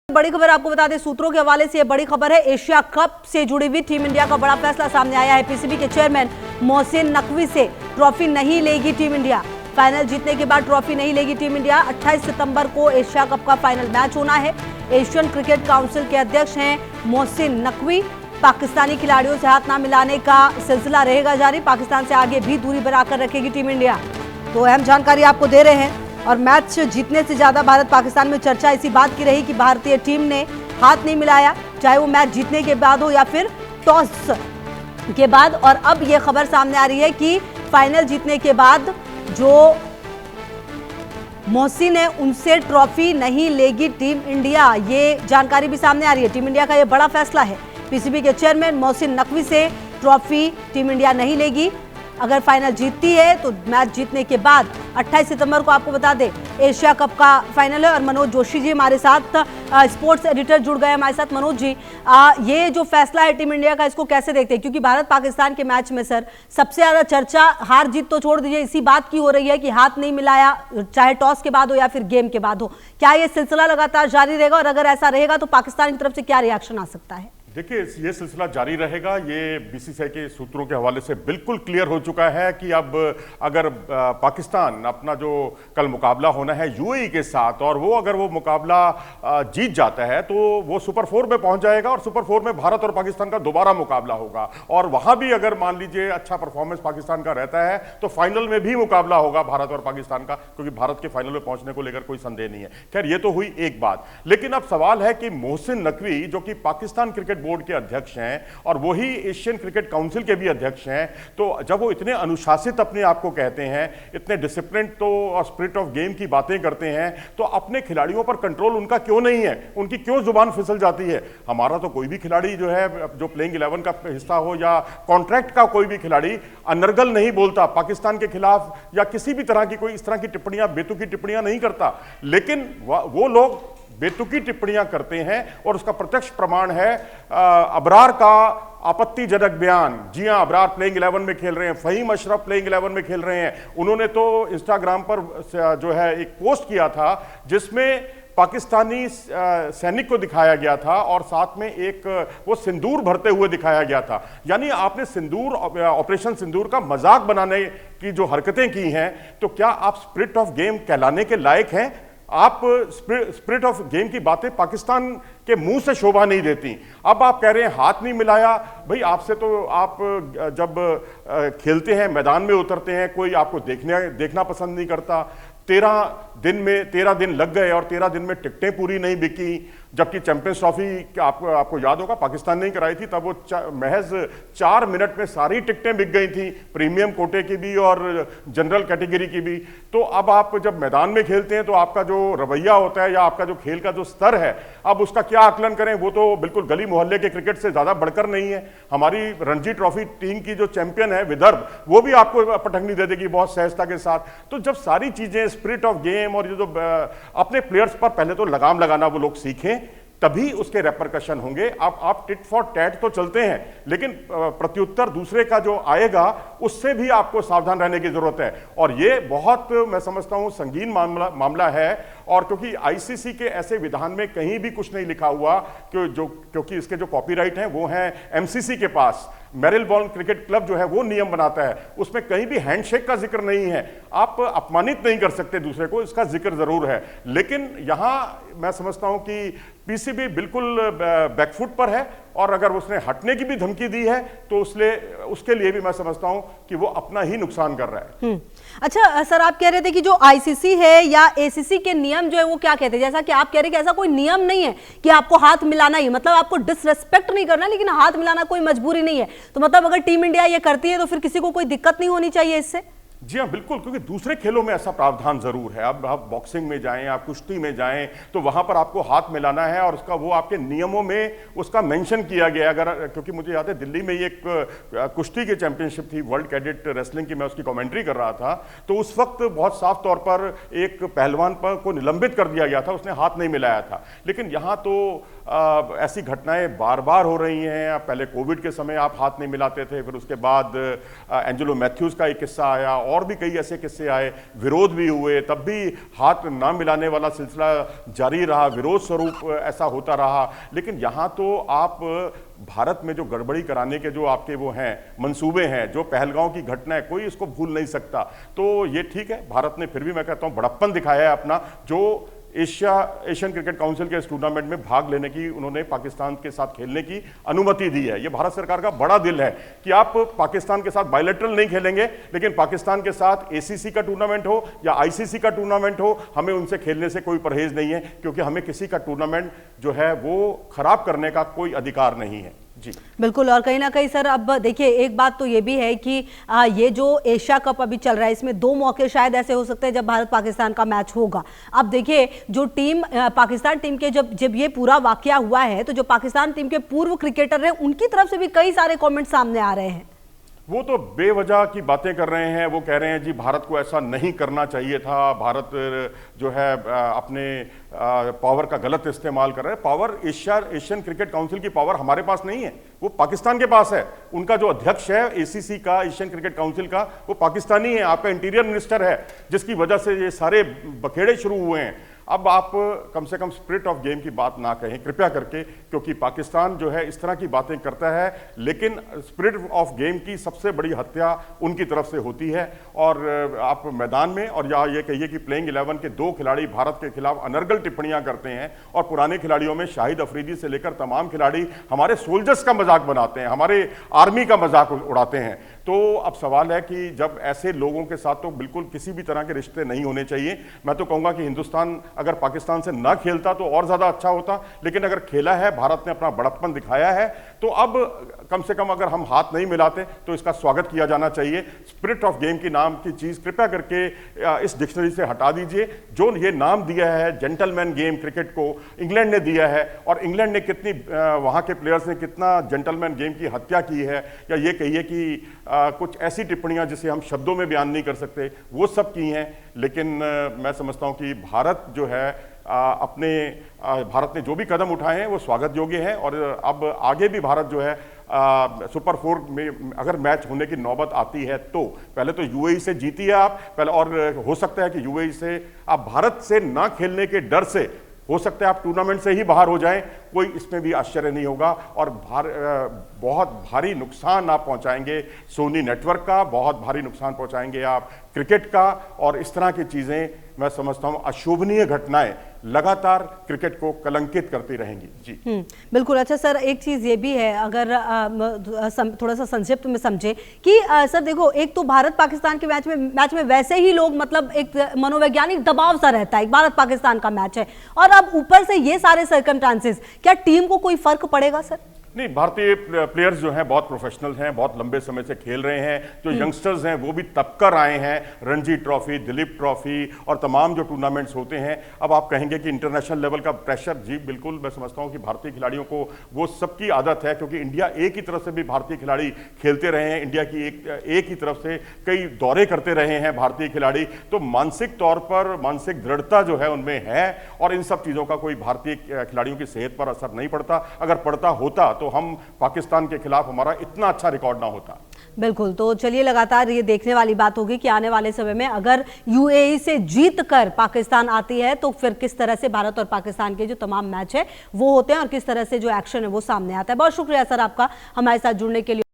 बड़ी खबर आपको बता दें, सूत्रों के हवाले से यह बड़ी खबर है। एशिया कप से जुड़ी हुई टीम इंडिया का बड़ा फैसला सामने आया है। पीसीबी के चेयरमैन मोहसिन नकवी से ट्रॉफी नहीं लेगी टीम इंडिया। फाइनल जीतने के बाद ट्रॉफी नहीं लेगी टीम इंडिया। 28 सितंबर को एशिया कप का फाइनल मैच होना है। एशियन क्रिकेट काउंसिल के अध्यक्ष हैं मोहसिन नकवी। पाकिस्तानी खिलाड़ियों से हाथ न मिलाने का सिलसिला रहेगा जारी। पाकिस्तान से आगे भी दूरी बनाकर रखेगी टीम इंडिया। तो अहम जानकारी आपको दे रहे हैं। और मैच जीतने से ज्यादा भारत पाकिस्तान में चर्चा इसी बात की रही कि भारतीय टीम ने हाथ नहीं मिलाया, चाहे वो मैच जीतने के बाद हो या फिर टॉस के बाद। और अब ये खबर सामने आ रही है कि फाइनल जीतने के बाद जो मोहसिन है उनसे ट्रॉफी नहीं लेगी टीम इंडिया। ये जानकारी भी सामने आ रही है। टीम इंडिया का ये बड़ा फैसला है। पीसीबी के चेयरमैन मोहसिन नकवी से ट्रॉफी टीम इंडिया नहीं लेगी। अगर फाइनल जीतती है तो मैच जीतने के बाद 28 सितंबर को आपको बता दें एशिया कप का फाइनल है। और मनोज जोशी जी हमारे साथ स्पोर्ट्स एडिटर जुड़ गए हमारे साथ। मनोज जी, ये जो फैसला है टीम इंडिया का, इसको कैसे देखते हैं? क्योंकि भारत पाकिस्तान के मैच में सर सबसे ज्यादा चर्चा हार जीत तो छोड़ दीजिए, इसी बात की हो रही है कि हाथ नहीं मिलाया, चाहे टॉस के बाद हो या फिर गेम के बाद हो। क्या ये सिलसिला लगातार जारी रहेगा? और अगर ऐसा रहेगा तो पाकिस्तान की तरफ से क्या रिएक्शन आ सकता है? देखिए, ये सिलसिला जारी रहेगा। ये बीसीसीआई के सूत्रों के हवाले से बिल्कुल क्लियर हो चुका है कि अब अगर पाकिस्तान अपना जो कल मुकाबला होना है यूएई के साथ, और वो अगर वो मुकाबला जीत जाता है तो वो सुपर 4 में पहुंच जाएगा। और सुपर 4 में भारत और पाकिस्तान का दोबारा मुकाबला होगा। और वहां भी अगर मान लीजिए अच्छा परफॉर्मेंस पाकिस्तान का रहता है तो फाइनल में भी मुकाबला होगा भारत और पाकिस्तान का, क्योंकि भारत के फाइनल में पहुंचने को लेकर कोई संदेह नहीं है। खैर, ये तो हुई एक बात। लेकिन अब सवाल है कि मोहसिन नकवी जो कि पाकिस्तान क्रिकेट बोर्ड के अध्यक्ष हैं और वही एशियन क्रिकेट काउंसिल के भी अध्यक्ष हैं, तो जब वो इतने अनुशासित अपने आप को कहते हैं, इतने डिसिप्लिन तो और स्पिरिट ऑफ गेम की बातें करते हैं, तो अपने खिलाड़ियों पर कंट्रोल उनका क्यों नहीं है? उनकी क्यों जुबान फिसल जाती है? हमारा तो कोई भी खिलाड़ी जो है, जो प्लेइंग 11 का हिस्सा हो या कॉन्ट्रैक्ट का कोई भी खिलाड़ी, अनर्गल नहीं बोलता पाकिस्तान के खिलाफ या किसी भी तरह की कोई इस तरह की टिप्पणियां, बेतुकी टिप्पणियां नहीं करता। लेकिन वो लोग बेतुकी टिप्पणियां करते हैं और उसका प्रत्यक्ष प्रमाण है अबरार का आपत्तिजनक बयान। जी हां, अबरार प्लेइंग 11 में खेल रहे हैं, फहीम अशरफ प्लेइंग 11 में खेल रहे हैं। उन्होंने तो इंस्टाग्राम पर जो है एक पोस्ट किया था जिसमें पाकिस्तानी सैनिक को दिखाया गया था और साथ में एक वो सिंदूर भरते हुए दिखाया गया था। यानी आपने सिंदूर, ऑपरेशन सिंदूर का मजाक बनाने की जो हरकतें की हैं, तो क्या आप स्पिरिट ऑफ गेम कहलाने के लायक हैं? आप स्पिरिट ऑफ गेम की बातें पाकिस्तान के मुंह से शोभा नहीं देती। अब आप कह रहे हैं हाथ नहीं मिलाया। भाई, आपसे तो आप जब खेलते हैं, मैदान में उतरते हैं, कोई आपको देखना पसंद नहीं करता। 13 दिन लग गए और 13 दिन में टिकटें पूरी नहीं बिकी। जबकि चैंपियंस ट्रॉफी आपको याद होगा पाकिस्तान ने कराई थी, तब वो महज 4 मिनट में सारी टिकटें बिक गई थी, प्रीमियम कोटे की भी और जनरल कैटेगरी की भी। तो अब आप जब मैदान में खेलते हैं तो आपका जो रवैया होता है या आपका जो खेल का जो स्तर है, अब उसका क्या आकलन करें? वो तो बिल्कुल गली मोहल्ले के क्रिकेट से ज्यादा बढ़कर नहीं है। हमारी रणजी ट्रॉफी टीम की जो चैंपियन है विदर्भ, वो भी आपको पटखनी दे देगी बहुत सहजता के साथ। तो जब सारी चीजें, स्पिरिट ऑफ गेम और ये जो अपने प्लेयर्स पर पहले तो लगाम लगाना वो लोग सीखें, तभी उसके रेपरकशन होंगे। आप टिट फॉर टैट तो चलते हैं, लेकिन प्रत्युत्तर दूसरे का जो आएगा उससे भी आपको सावधान रहने की जरूरत है। और ये बहुत, मैं समझता हूं, संगीन मामला है। और क्योंकि आईसीसी के ऐसे विधान में कहीं भी कुछ नहीं लिखा हुआ क्योंकि इसके जो कॉपीराइट हैं वो हैं एमसीसी के पास। मेरिलबॉर्न क्रिकेट क्लब जो है वो नियम बनाता है, उसमें कहीं भी हैंडशेक का जिक्र नहीं है। आप अपमानित नहीं कर सकते दूसरे को, इसका जिक्र जरूर है। लेकिन यहां मैं समझता हूं कि पीसीबी बिल्कुल बैकफुट पर है, और अगर उसने हटने की भी धमकी दी है तो उसके लिए भी मैं समझता हूं कि वो अपना ही नुकसान कर रहा है। अच्छा सर, आप कह रहे थे कि जो आईसीसी है या एसीसी के नियम जो है वो क्या कहते हैं? जैसा कि आप कह रहे हैं कि ऐसा कोई नियम नहीं है कि आपको हाथ मिलाना ही, मतलब आपको डिसरेस्पेक्ट नहीं करना, लेकिन हाथ मिलाना कोई मजबूरी नहीं है। तो मतलब अगर टीम इंडिया ये करती है तो फिर किसी को कोई दिक्कत नहीं होनी चाहिए इससे? जी हाँ, बिल्कुल, क्योंकि दूसरे खेलों में ऐसा प्रावधान जरूर है। अब आप बॉक्सिंग में जाएं, आप कुश्ती में जाएं, तो वहां पर आपको हाथ मिलाना है और उसका वो आपके नियमों में उसका मेंशन किया गया। अगर क्योंकि मुझे याद है दिल्ली में एक कुश्ती की चैंपियनशिप थी, वर्ल्ड कैडेट रेसलिंग की, मैं उसकी कमेंट्री कर रहा था, तो उस वक्त बहुत साफ तौर पर एक पहलवान को निलंबित कर दिया गया था, उसने हाथ नहीं मिलाया था। लेकिन यहाँ तो ऐसी घटनाएं बार बार हो रही हैं। पहले कोविड के समय आप हाथ नहीं मिलाते थे, फिर उसके बाद एंजेलो मैथ्यूज का एक किस्सा आया, और भी कई ऐसे किस्से आए, विरोध भी हुए, तब भी हाथ ना मिलाने वाला सिलसिला जारी रहा, विरोध स्वरूप ऐसा होता रहा। लेकिन यहाँ तो आप भारत में जो गड़बड़ी कराने के जो आपके वो हैं मंसूबे हैं, जो पहलगांव की घटना है, कोई इसको भूल नहीं सकता। तो ये ठीक है, भारत ने फिर भी मैं कहता हूँ बड़प्पन दिखाया है अपना, जो एशियन क्रिकेट काउंसिल के इस टूर्नामेंट में भाग लेने की, उन्होंने पाकिस्तान के साथ खेलने की अनुमति दी है। ये भारत सरकार का बड़ा दिल है कि आप पाकिस्तान के साथ बायलैटरल नहीं खेलेंगे, लेकिन पाकिस्तान के साथ एसीसी का टूर्नामेंट हो या आईसीसी का टूर्नामेंट हो, हमें उनसे खेलने से कोई परहेज नहीं है, क्योंकि हमें किसी का टूर्नामेंट जो है वो खराब करने का कोई अधिकार नहीं है। जी बिल्कुल। और कहीं ना कहीं सर, अब देखिए एक बात तो ये भी है कि ये जो एशिया कप अभी चल रहा है, इसमें 2 मौके शायद ऐसे हो सकते हैं जब भारत पाकिस्तान का मैच होगा। अब देखिए जो टीम पाकिस्तान टीम के जब ये पूरा वाकया हुआ है, तो जो पाकिस्तान टीम के पूर्व क्रिकेटर हैं, उनकी तरफ से भी कई सारे कॉमेंट सामने आ रहे हैं। वो तो बेवजह की बातें कर रहे हैं। वो कह रहे हैं जी भारत को ऐसा नहीं करना चाहिए था, भारत जो है अपने पावर का गलत इस्तेमाल कर रहे हैं। पावर एशियन क्रिकेट काउंसिल की पावर हमारे पास नहीं है, वो पाकिस्तान के पास है। उनका जो अध्यक्ष है एसीसी का, एशियन क्रिकेट काउंसिल का, वो पाकिस्तानी है, आपका इंटीरियर मिनिस्टर है, जिसकी वजह से ये सारे बखेड़े शुरू हुए हैं। अब आप कम से कम स्पिरिट ऑफ गेम की बात ना कहें कृपया करके, क्योंकि पाकिस्तान जो है इस तरह की बातें करता है, लेकिन स्पिरिट ऑफ गेम की सबसे बड़ी हत्या उनकी तरफ से होती है। और आप मैदान में, और या ये कहिए कि प्लेइंग 11 के 2 खिलाड़ी भारत के खिलाफ अनर्गल टिप्पणियां करते हैं, और पुराने खिलाड़ियों में शाहिद अफरीदी से लेकर तमाम खिलाड़ी हमारे सोल्जर्स का मजाक बनाते हैं, हमारे आर्मी का मजाक उड़ाते हैं। तो अब सवाल है कि जब ऐसे लोगों के साथ तो बिल्कुल किसी भी तरह के रिश्ते नहीं होने चाहिए। मैं तो कहूँगा कि हिंदुस्तान अगर पाकिस्तान से ना खेलता तो और ज़्यादा अच्छा होता, लेकिन अगर खेला है, भारत ने अपना बड़प्पन दिखाया है, तो अब कम से कम अगर हम हाथ नहीं मिलाते तो इसका स्वागत किया जाना चाहिए। स्पिरिट ऑफ गेम की नाम की चीज़ कृपया करके इस डिक्शनरी से हटा दीजिए। जो ये नाम दिया है जेंटलमैन गेम क्रिकेट को, इंग्लैंड ने दिया है, और इंग्लैंड ने कितनी वहाँ के प्लेयर्स ने कितना जेंटलमैन गेम की हत्या की है, या ये कहिए कि कुछ ऐसी टिप्पणियां जिसे हम शब्दों में बयान नहीं कर सकते, वो सब की हैं। लेकिन मैं समझता हूं कि भारत जो है भारत ने जो भी कदम उठाए हैं वो स्वागत योग्य हैं। और अब आगे भी भारत जो है सुपर 4 में अगर मैच होने की नौबत आती है, तो पहले तो यूएई से जीती है आप पहले, और हो सकता है कि यूएई से आप भारत से ना खेलने के डर से हो सकता है आप टूर्नामेंट से ही बाहर हो जाएं, कोई इसमें भी आश्चर्य नहीं होगा। और बहुत भारी नुकसान आप पहुंचाएंगे सोनी नेटवर्क का, बहुत भारी नुकसान पहुंचाएंगे आप क्रिकेट का, और इस तरह की चीज़ें मैं समझता हूं अशोभनीय घटनाएं लगातार क्रिकेट को कलंकित करती रहेंगी। जी बिल्कुल। अच्छा सर, एक चीज़ ये भी है, अगर थोड़ा सा संक्षिप्त में समझे कि सर देखो, एक तो भारत पाकिस्तान के मैच में वैसे ही लोग मतलब एक मनोवैज्ञानिक दबाव सा रहता है, एक भारत पाकिस्तान का मैच है, और अब ऊपर से ये सारे सर्कमस्टांसेस, क्या टीम को कोई फर्क पड़ेगा सर? नहीं, भारतीय प्लेयर्स जो हैं बहुत प्रोफेशनल हैं, बहुत लंबे समय से खेल रहे हैं। जो यंगस्टर्स हैं वो भी तब कर आए हैं, रणजी ट्रॉफी, दिलीप ट्रॉफी और तमाम जो टूर्नामेंट्स होते हैं। अब आप कहेंगे कि इंटरनेशनल लेवल का प्रेशर, जी बिल्कुल, मैं समझता हूं कि भारतीय खिलाड़ियों को वो सबकी आदत है, क्योंकि इंडिया एक ही तरफ से भी भारतीय खिलाड़ी खेलते रहे हैं, इंडिया की एक ही तरफ से कई दौरे करते रहे हैं भारतीय खिलाड़ी। तो मानसिक तौर पर मानसिक दृढ़ता जो है उनमें है, और इन सब चीज़ों का कोई भारतीय खिलाड़ियों की सेहत पर असर नहीं पड़ता। अगर पड़ता होता तो हम पाकिस्तान के खिलाफ हमारा इतना अच्छा रिकॉर्ड ना होता। बिल्कुल। तो चलिए, लगातार ये देखने वाली बात होगी कि आने वाले समय में अगर यूएई से जीत कर पाकिस्तान आती है तो फिर किस तरह से भारत और पाकिस्तान के जो तमाम मैच है वो होते हैं, और किस तरह से जो एक्शन है वो सामने आता है। बहुत शुक्रिया सर आपका हमारे साथ जुड़ने के लिए।